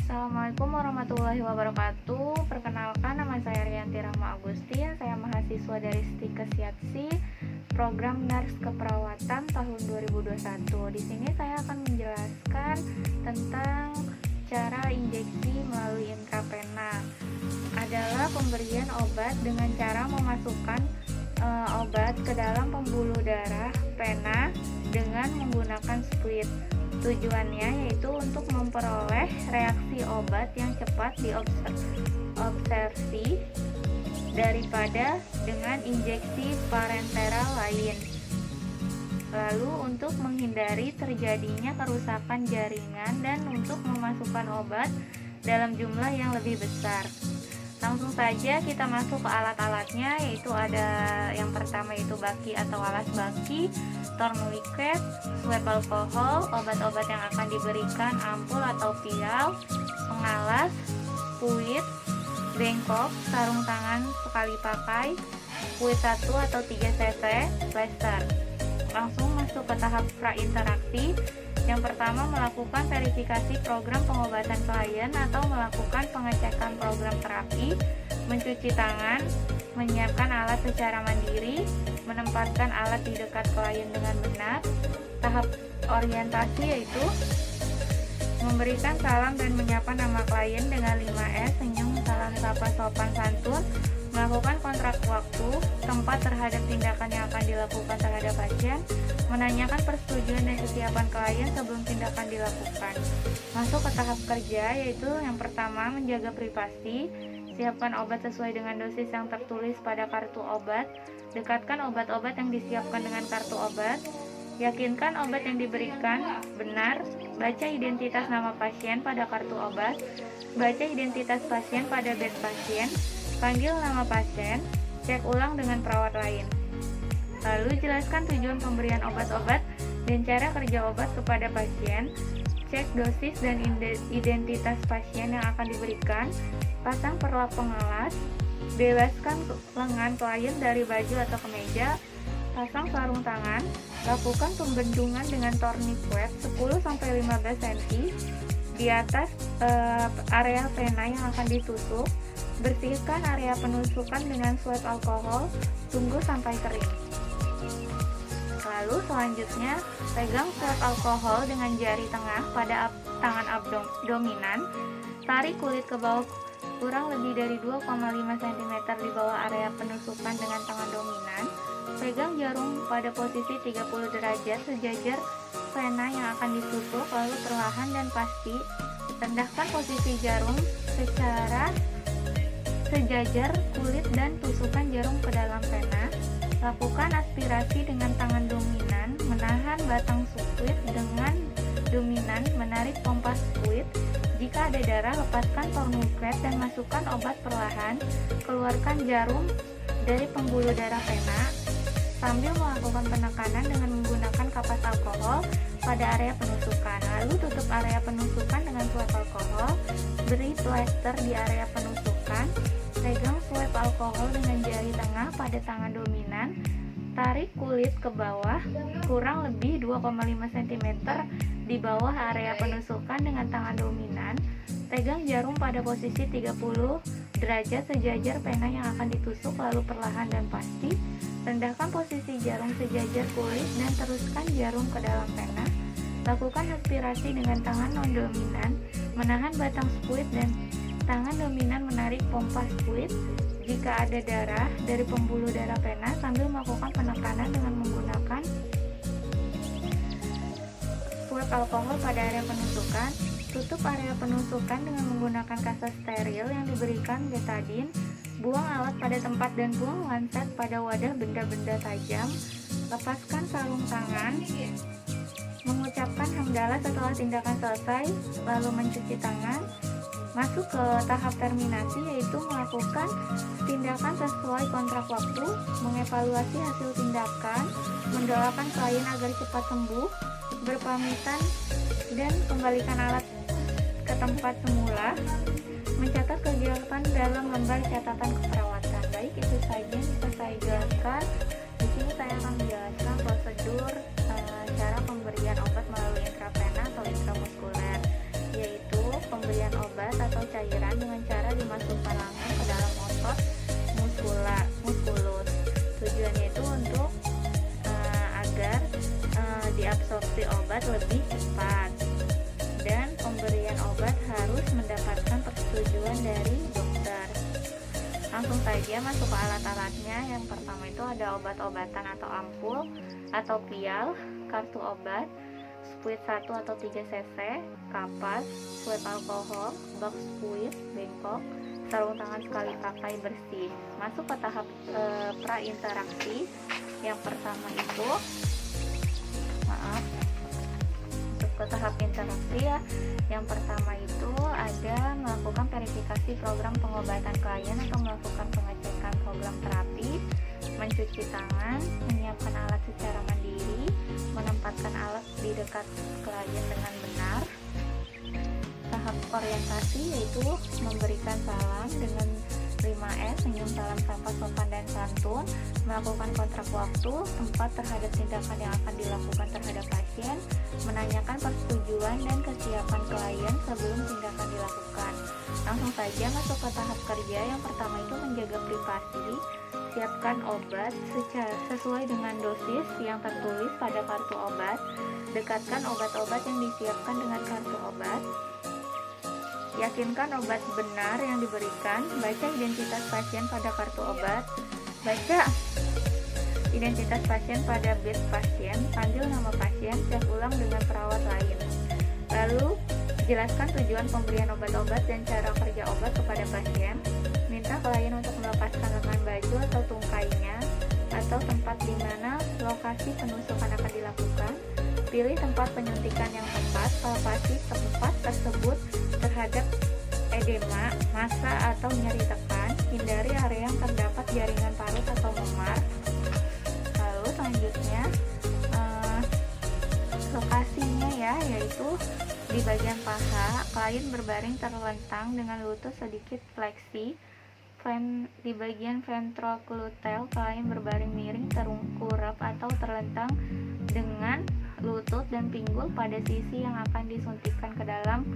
Assalamualaikum warahmatullahi wabarakatuh. Perkenalkan, nama saya Rianti Rahma Agustin. Saya mahasiswa dari Stikes Yatsi, program Nurse Keperawatan tahun 2021. Di sini saya akan menjelaskan tentang cara injeksi melalui intravena. Adalah pemberian obat dengan cara memasukkan obat ke dalam pembuluh darah vena dengan menggunakan squid. Tujuannya yaitu untuk memperoleh reaksi obat yang cepat diobservasi daripada dengan injeksi parenteral lain. Lalu untuk menghindari terjadinya kerusakan jaringan dan untuk memasukkan obat dalam jumlah yang lebih besar. Langsung saja kita masuk ke alat-alatnya, yaitu ada yang pertama itu baki atau alas baki, tourniquet, swab alkohol, obat-obat yang akan diberikan, ampul atau vial, pengalas, fluid, bengkok, sarung tangan sekali pakai, fluid 1 atau 3 cc, plester. Langsung masuk ke tahap prainteraksi. Yang pertama, melakukan verifikasi program pengobatan klien atau melakukan pengecekan program terapi, mencuci tangan, menyiapkan alat secara mandiri, menempatkan alat di dekat klien dengan benar. Tahap orientasi yaitu memberikan salam dan menyapa nama klien dengan 5S, senyum, salam sapa, sopan santun, melakukan kontrak waktu, tempat terhadap tindakan yang akan dilakukan terhadap pasien, menanyakan persetujuan dan kesiapan klien sebelum tindakan dilakukan. Masuk ke tahap kerja, yaitu yang pertama, menjaga privasi, siapkan obat sesuai dengan dosis yang tertulis pada kartu obat, dekatkan obat-obat yang disiapkan dengan kartu obat, yakinkan obat yang diberikan benar, baca identitas nama pasien pada kartu obat, baca identitas pasien pada bed pasien, panggil nama pasien, cek ulang dengan perawat lain. Lalu jelaskan tujuan pemberian obat-obat dan cara kerja obat kepada pasien, cek dosis dan identitas pasien yang akan diberikan, pasang perlap pengalas, bebaskan lengan klien dari baju atau kemeja, pasang sarung tangan, lakukan pembendungan dengan tourniquet 10-15 cm di atas area vena yang akan ditusuk, bersihkan area penusukan dengan swab alkohol, tunggu sampai kering. Lalu selanjutnya, pegang swab alkohol dengan jari tengah pada tangan dominan, tarik kulit ke bawah kurang lebih dari 2,5 cm di bawah area penusukan dengan tangan dominan, pegang jarum pada posisi 30 derajat sejajar vena yang akan ditusuk, lalu perlahan dan pasti rendahkan posisi jarum secara sejajar kulit dan tusukan jarum ke dalam vena. Lakukan aspirasi dengan tangan dominan, menahan batang squid dengan dominan, menarik pompa squid. Jika ada darah, lepaskan tourniquet dan masukkan obat perlahan. Keluarkan jarum dari pembuluh darah vena sambil melakukan penekanan dengan menggunakan kapas alkohol pada area penusukan. Lalu tutup area penusukan dengan swab alkohol, beri plester di area penusukan. Pegang swab alkohol dengan jari tengah pada tangan dominan, tarik kulit ke bawah kurang lebih 2,5 cm di bawah area penusukan dengan tangan dominan, pegang jarum pada posisi 30 derajat sejajar vena yang akan ditusuk, lalu perlahan dan pasti rendahkan posisi jarum sejajar kulit dan teruskan jarum ke dalam vena. Lakukan aspirasi dengan tangan non-dominan, menahan batang squid dan tangan dominan menarik pompa squid. Jika ada darah dari pembuluh darah vena sambil melakukan penekanan dengan menggunakan swab alkohol pada area penusukan. Tutup area penusukan dengan menggunakan kaca steril yang diberikan betadine. Buang alat pada tempat dan buang lancet pada wadah benda-benda tajam. Lepaskan sarung tangan. Mengucapkan hamdalah setelah tindakan selesai, lalu mencuci tangan. Masuk ke tahap terminasi, yaitu melakukan tindakan sesuai kontrak waktu, mengevaluasi hasil tindakan, mendoakan klien agar cepat sembuh, berpamitan dan kembalikan alat ke tempat semula, mencatat kegiatan dalam lembar catatan keperawatan. Baik, itu saja yang bisa saya jelaskan. Di sini saya akan menjelaskan prosedur cara pemberian obat melalui intravena atau intramuskuler, yaitu pemberian obat saran dari dokter. Langsung saja masuk ke alat-alatnya. Yang pertama itu ada obat-obatan atau ampul atau vial, kartu obat, spuit 1 atau 3 cc, kapas, swab alkohol, box spuit, bengkok, sarung tangan sekali pakai bersih. Masuk ke tahap prainteraksi. Yang pertama itu masuk ke tahap interaksi ya. Yang pertama itu ada melakukan verifikasi program pengobatan klien atau melakukan pengecekan program terapi, mencuci tangan, menyiapkan alat secara mandiri, menempatkan alat di dekat klien dengan benar. Tahap orientasi yaitu memberikan salam dengan 5S, senyum, salam, sapa, sopan, dan santun, melakukan kontrak waktu, tempat terhadap tindakan yang akan dilakukan terhadap pasien, menanyakan persetujuan dan kesiapan klien sebelum tindakan dilakukan. Langsung saja masuk ke tahap kerja. Yang pertama itu menjaga privasi, siapkan obat sesuai dengan dosis yang tertulis pada kartu obat, dekatkan obat-obat yang disiapkan dengan kartu obat, yakinkan obat benar yang diberikan, baca identitas pasien pada kartu obat, baca identitas pasien pada bed pasien, panggil nama pasien, cek ulang dengan perawat lain. Lalu, jelaskan tujuan pemberian obat-obat dan cara kerja obat kepada pasien, minta klien untuk melepaskan lengan baju atau tungkainya, atau tempat di mana lokasi penusukan akan dilakukan, pilih tempat penyuntikan yang tepat, palpasi tempat tersebut terhadap edema, massa atau nyeri tekan, hindari area yang terdapat jaringan parut atau memar. Lalu selanjutnya lokasinya ya, yaitu di bagian paha, klien berbaring terlentang dengan lutut sedikit fleksi. Di bagian ventrogluteal, klien berbaring miring terungkurap atau terlentang dengan lutut dan pinggul pada sisi yang akan disuntikkan ke dalam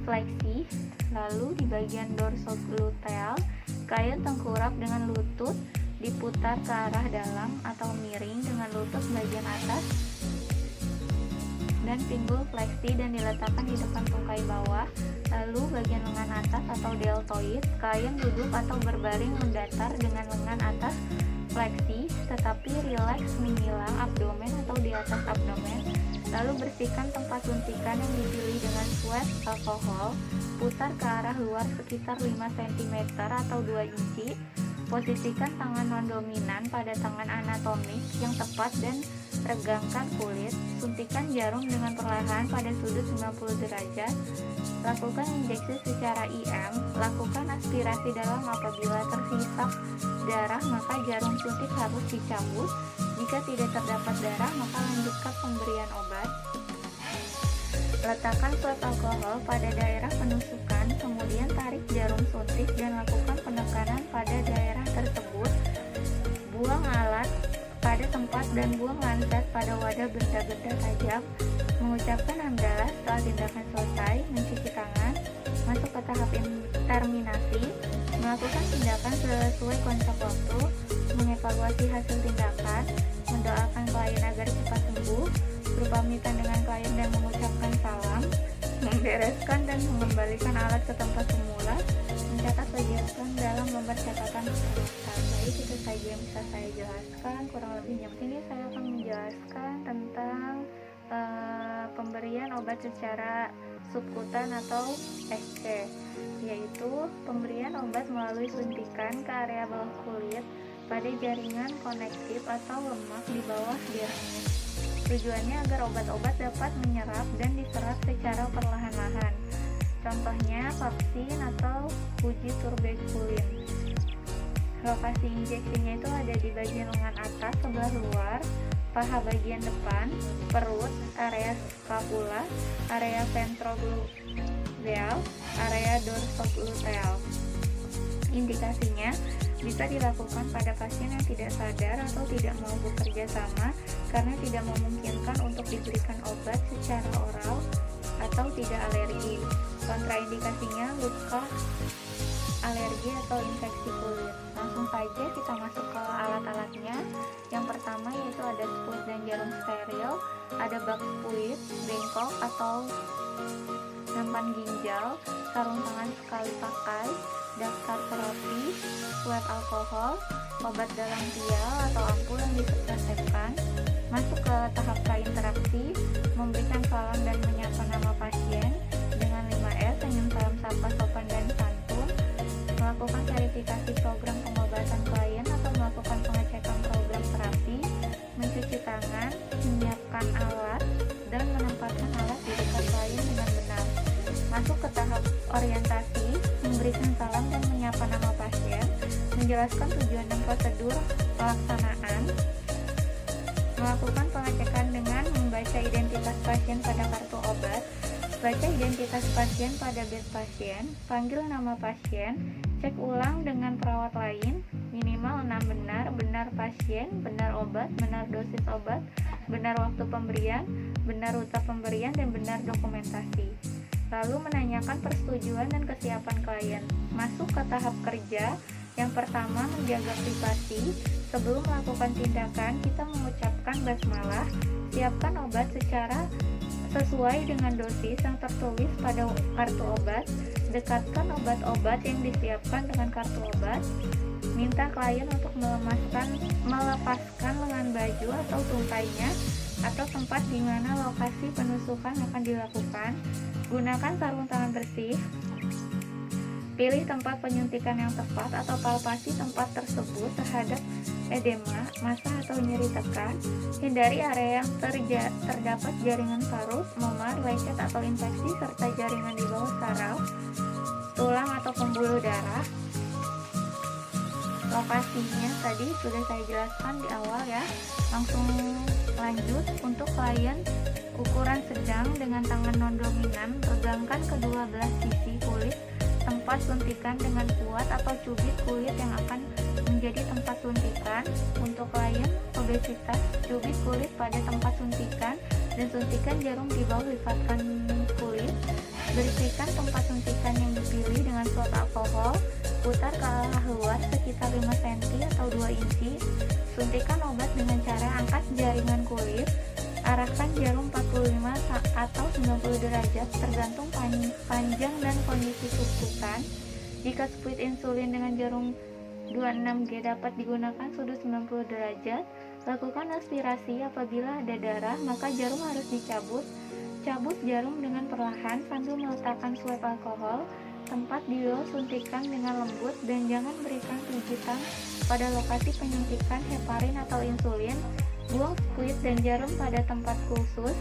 fleksi. Lalu di bagian dorsogluteal, klien tengkurap dengan lutut diputar ke arah dalam atau miring dengan lutut bagian atas dan pinggul fleksi dan diletakkan di depan tungkai bawah. Lalu bagian lengan atas atau deltoid, klien duduk atau berbaring mendatar dengan lengan atas fleksi tetapi rileks menyilang abdomen atau di atas abdomen. Lalu bersihkan tempat suntikan yang dipilih dengan swab alkohol, putar ke arah luar sekitar 5 cm atau 2 inci. Posisikan tangan non-dominan pada tangan anatomik yang tepat dan regangkan kulit. Suntikan jarum dengan perlahan pada sudut 90 derajat. Lakukan injeksi secara IM. Lakukan aspirasi dalam apabila tersisa darah, maka jarum suntik harus dicabut. Jika tidak terdapat darah, maka lanjutkan pemberian obat. Letakkan swab alkohol pada daerah penusukan, kemudian tarik jarum suntik dan lakukan penekanan pada daerah tersebut. Buang alat pada tempat dan buang lancet pada wadah benda-benda tajam. Mengucapkan hamdalah setelah tindakan selesai, mencuci tangan. Masuk ke tahap terminasi, melakukan tindakan sesuai kontrak waktu, mengevaluasi hasil tindakan, mendoakan klien agar cepat sembuh, berpamitan dengan klien dan mengucapkan salam, membereskan dan mengembalikan alat ke tempat semula, mencatat kegiatan dalam lembar catatan kesehatan. Baik, itu saja yang bisa saya jelaskan. Kurang lebihnya sini saya akan menjelaskan tentang pemberian obat secara subkutan atau SC, yaitu pemberian obat melalui suntikan ke area bawah kulit pada jaringan konektif atau lemak di bawah dermis. Tujuannya agar obat-obat dapat menyerap dan diserap secara perlahan-lahan. Contohnya vaksin atau uji turberkulin. Lokasi injeksinya itu ada di bagian lengan atas sebelah luar, paha bagian depan, perut, area scapula, area ventrogluteal, area dorsogluteal. Indikasinya bisa dilakukan pada pasien yang tidak sadar atau tidak mau bekerja sama karena tidak memungkinkan untuk diberikan obat secara oral atau tidak alergi. Kontraindikasinya luka, alergi atau infeksi kulit. Langsung saja kita masuk ke alat-alatnya. Yang pertama yaitu ada spuit dan jarum steril, ada bak spuit, bengkok atau nampan ginjal, sarung tangan sekali pakai, daftar terapi, swab alkohol, obat dalam vial atau ampul yang diresepkan, masuk ke tahap prainteraksi, memberikan salam dan menyapa nama pasien dengan 5S, senyum, salam, sapa, sopan, dan santun, melakukan verifikasi program pengobatan klien atau melakukan pengecekan program terapi, mencuci tangan, menyiapkan alat, dan menempatkan alat di dekat klien dengan benar. Masuk ke tahap orientasi, memberikan salam dan menyapa nama pasien, menjelaskan tujuan dan prosedur pelaksanaan, melakukan pengecekan dengan membaca identitas pasien pada kartu obat, baca identitas pasien pada bed pasien, panggil nama pasien, cek ulang dengan perawat lain, minimal 6 benar, benar pasien, benar obat, benar dosis obat, benar waktu pemberian, benar rute pemberian, dan benar dokumentasi. Lalu menanyakan persetujuan dan kesiapan klien. Masuk ke tahap kerja. Yang pertama, menjaga privasi. Sebelum melakukan tindakan, kita mengucapkan basmalah, siapkan obat secara sesuai dengan dosis yang tertulis pada kartu obat, dekatkan obat-obat yang disiapkan dengan kartu obat, minta klien untuk melepaskan lengan baju atau tumpainya atau tempat di mana lokasi penusukan akan dilakukan, gunakan sarung tangan bersih, pilih tempat penyuntikan yang tepat atau palpasi tempat tersebut terhadap edema, massa atau nyeri tekan, hindari area yang terdapat jaringan parut, memar, lecet atau infeksi serta jaringan di bawah saraf, tulang atau pembuluh darah. Lokasinya tadi sudah saya jelaskan di awal ya. Langsung lanjut untuk klien ukuran sedang dengan tangan non-dominan, regangkan kedua belah sisi kulit tempat suntikan dengan kuat atau cubit kulit yang akan menjadi tempat suntikan. Untuk klien obesitas, cubit kulit pada tempat suntikan dan suntikan jarum di bawah lipatkan kulit. Bersihkan tempat suntikan yang dipilih dengan swab alkohol, putar ke arah luar sekitar 5 cm atau 2 inci. Suntikan obat dengan cara angkat jaringan kulit, arahkan jarum 45 atau 90 derajat tergantung panjang dan kondisi suntikan. Jika split insulin dengan jarum 26G dapat digunakan sudut 90 derajat. Lakukan aspirasi apabila ada darah, maka jarum harus dicabut. Cabut jarum dengan perlahan sambil meletakkan swab alkohol. Tempat dido suntikan dengan lembut dan jangan berikan pijitan pada lokasi penyuntikan heparin atau insulin. Buang squid dan jarum pada tempat khusus.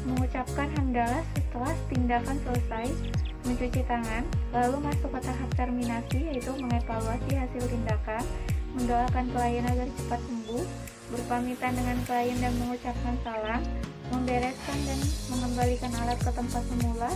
Mengucapkan hamdalah setelah tindakan selesai. Mencuci tangan. Lalu masuk ke tahap terminasi, yaitu mengevaluasi hasil tindakan, mendoakan klien agar cepat sembuh, berpamitan dengan klien dan mengucapkan salam, membereskan dan mengembalikan alat ke tempat semula,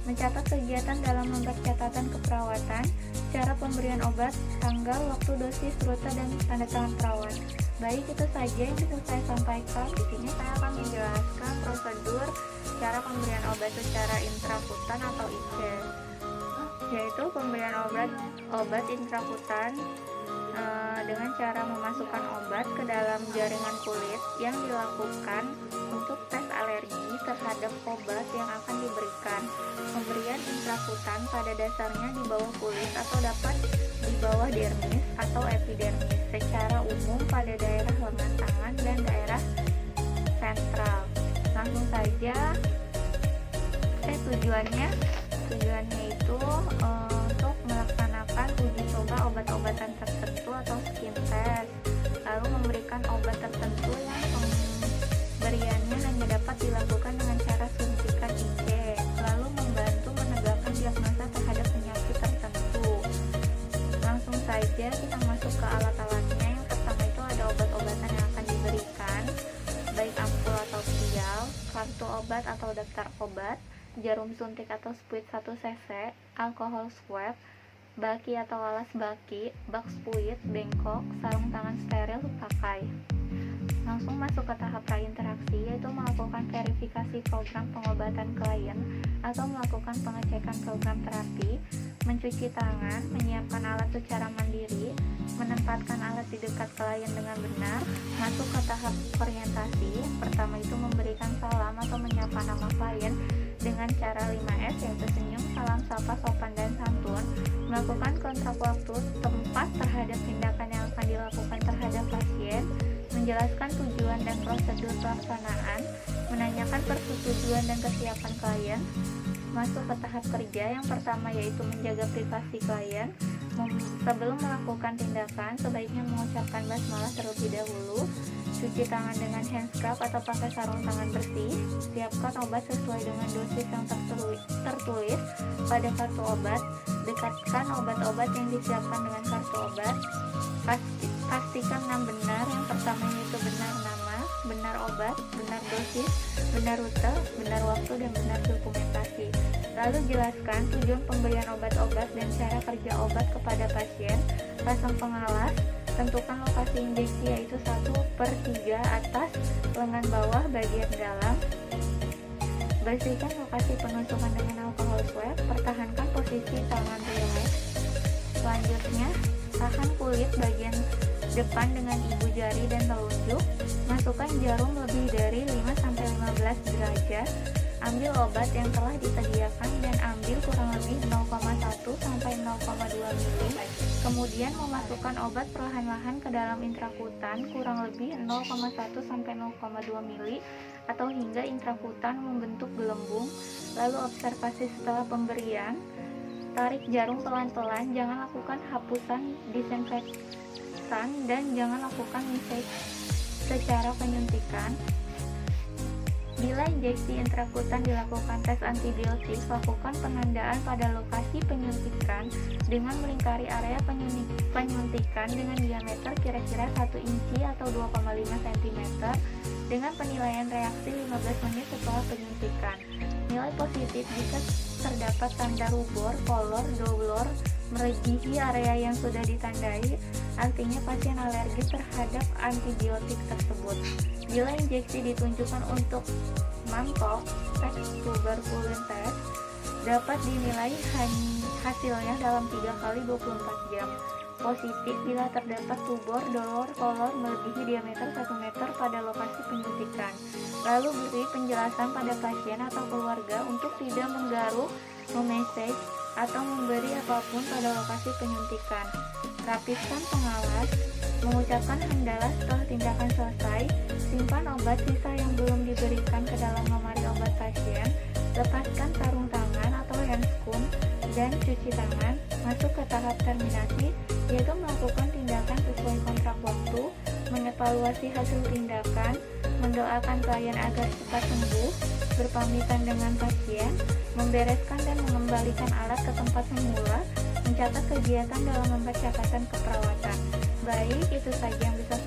mencatat kegiatan dalam lembar catatan keperawatan, cara pemberian obat, tanggal, waktu, dosis, rute, dan tanda tangan perawat. Baik, itu saja yang bisa saya sampaikan. Di sini saya akan menjelaskan prosedur cara pemberian obat secara intrakutan atau IC, yaitu pemberian obat intrakutan dengan cara memasukkan obat ke dalam jaringan kulit yang dilakukan untuk tes alergi terhadap obat yang akan diberikan. Pemberian intrakutan pada dasarnya di bawah kulit atau dapat di bawah dermis atau epidermis, secara umum pada daerah lengan tangan dan daerah sentral. Langsung saja, tujuannya itu untuk melaksanakan uji coba obat-obatan tertentu atau skin test, lalu memberikan obat tertentu yang pemberiannya hanya dapat dilakukan dengan cara suntikan IC, lalu membantu menegakkan diagnosa terhadap penyakit tertentu. Langsung saja kita masuk ke alat-alatnya. Yang pertama itu ada obat-obatan yang akan diberikan, baik ampul atau vial, kartu obat atau daftar obat, jarum suntik atau spuit 1 cc, alkohol swab, baki atau alas baki, bak spuit, bengkok, sarung tangan steril pakai. Langsung masuk ke tahap prainteraksi, yaitu melakukan verifikasi program pengobatan klien atau melakukan pengecekan program terapi, mencuci tangan, menyiapkan alat secara mandiri, menempatkan alat di dekat klien dengan benar. Masuk ke tahap orientasi, pertama itu memberikan salam atau menyapa nama klien dengan cara 5S, yaitu senyum, salam, sapa, sopan, dan santun, melakukan kontrak waktu tempat terhadap tindakan yang akan dilakukan terhadap pasien, menjelaskan tujuan dan prosedur pelaksanaan, menanyakan persetujuan dan kesiapan klien, masuk ke tahap kerja. Yang pertama yaitu menjaga privasi klien. Sebelum melakukan tindakan, sebaiknya mengucapkan basmalah terlebih dahulu. Cuci tangan dengan hand scrub atau pakai sarung tangan bersih. Siapkan obat sesuai dengan dosis yang tertulis pada kartu obat. Dekatkan obat-obat yang disiapkan dengan kartu obat. Pastikan 6 benar. Yang pertama yaitu benar nama, benar obat, benar dosis, benar rute, benar waktu, dan benar dokumentasi. Lalu jelaskan tujuan pemberian obat-obat dan cara kerja obat kepada pasien. Pasang pengalas. Tentukan lokasi injeksi yaitu 1/3 atas, lengan bawah, bagian dalam. Bersihkan lokasi penusukan dengan alkohol swab. Pertahankan posisi tangan rileks. Selanjutnya, tahan kulit bagian depan dengan ibu jari dan telunjuk. Masukkan jarum lebih dari 5-15 derajat. Ambil obat yang telah disediakan dan ambil kurang lebih 0,1-0,2 mili. Kemudian memasukkan obat perlahan-lahan ke dalam intrakutan kurang lebih 0,1-0,2 mili atau hingga intrakutan membentuk gelembung. Lalu observasi setelah pemberian. Tarik jarum pelan-pelan, jangan lakukan hapusan disinfektan dan jangan lakukan injek secara penyuntikan. Bila injeksi intrakutan dilakukan tes antibiotik, lakukan penandaan pada lokasi penyuntikan dengan melingkari area penyuntikan dengan diameter kira-kira 1 inci atau 2,5 cm dengan penilaian reaksi 15 menit setelah penyuntikan. Nilai positif jika terdapat tanda rubor, kolor, dolor, melebihi area yang sudah ditandai, artinya pasien alergi terhadap antibiotik tersebut. Bila injeksi ditunjukkan untuk mangkok, tes tuberkulin test dapat dinilai hasilnya dalam 3 kali 24 jam. Positif bila terdapat tubor, dolor, kolor melebihi diameter 1 meter pada lokasi penyuntikan. Lalu beri penjelasan pada pasien atau keluarga untuk tidak menggaruk, memesej, atau memberi apapun pada lokasi penyuntikan. Rapiskan pengalas. Mengucapkan hamdalah setelah tindakan selesai. Simpan obat sisa yang belum diberikan ke dalam lemari obat pasien. Lepaskan sarung tangan atau handscoon dan cuci tangan. Masuk ke tahap terminasi, yaitu melakukan tindakan sesuai kontrak waktu, mengevaluasi hasil tindakan, mendoakan klien agar cepat sembuh, berpamitan dengan pasien, membereskan dan mengembalikan alat ke tempat semula, mencatat kegiatan dalam lembar catatan keperawatan. Baik, itu saja yang bisa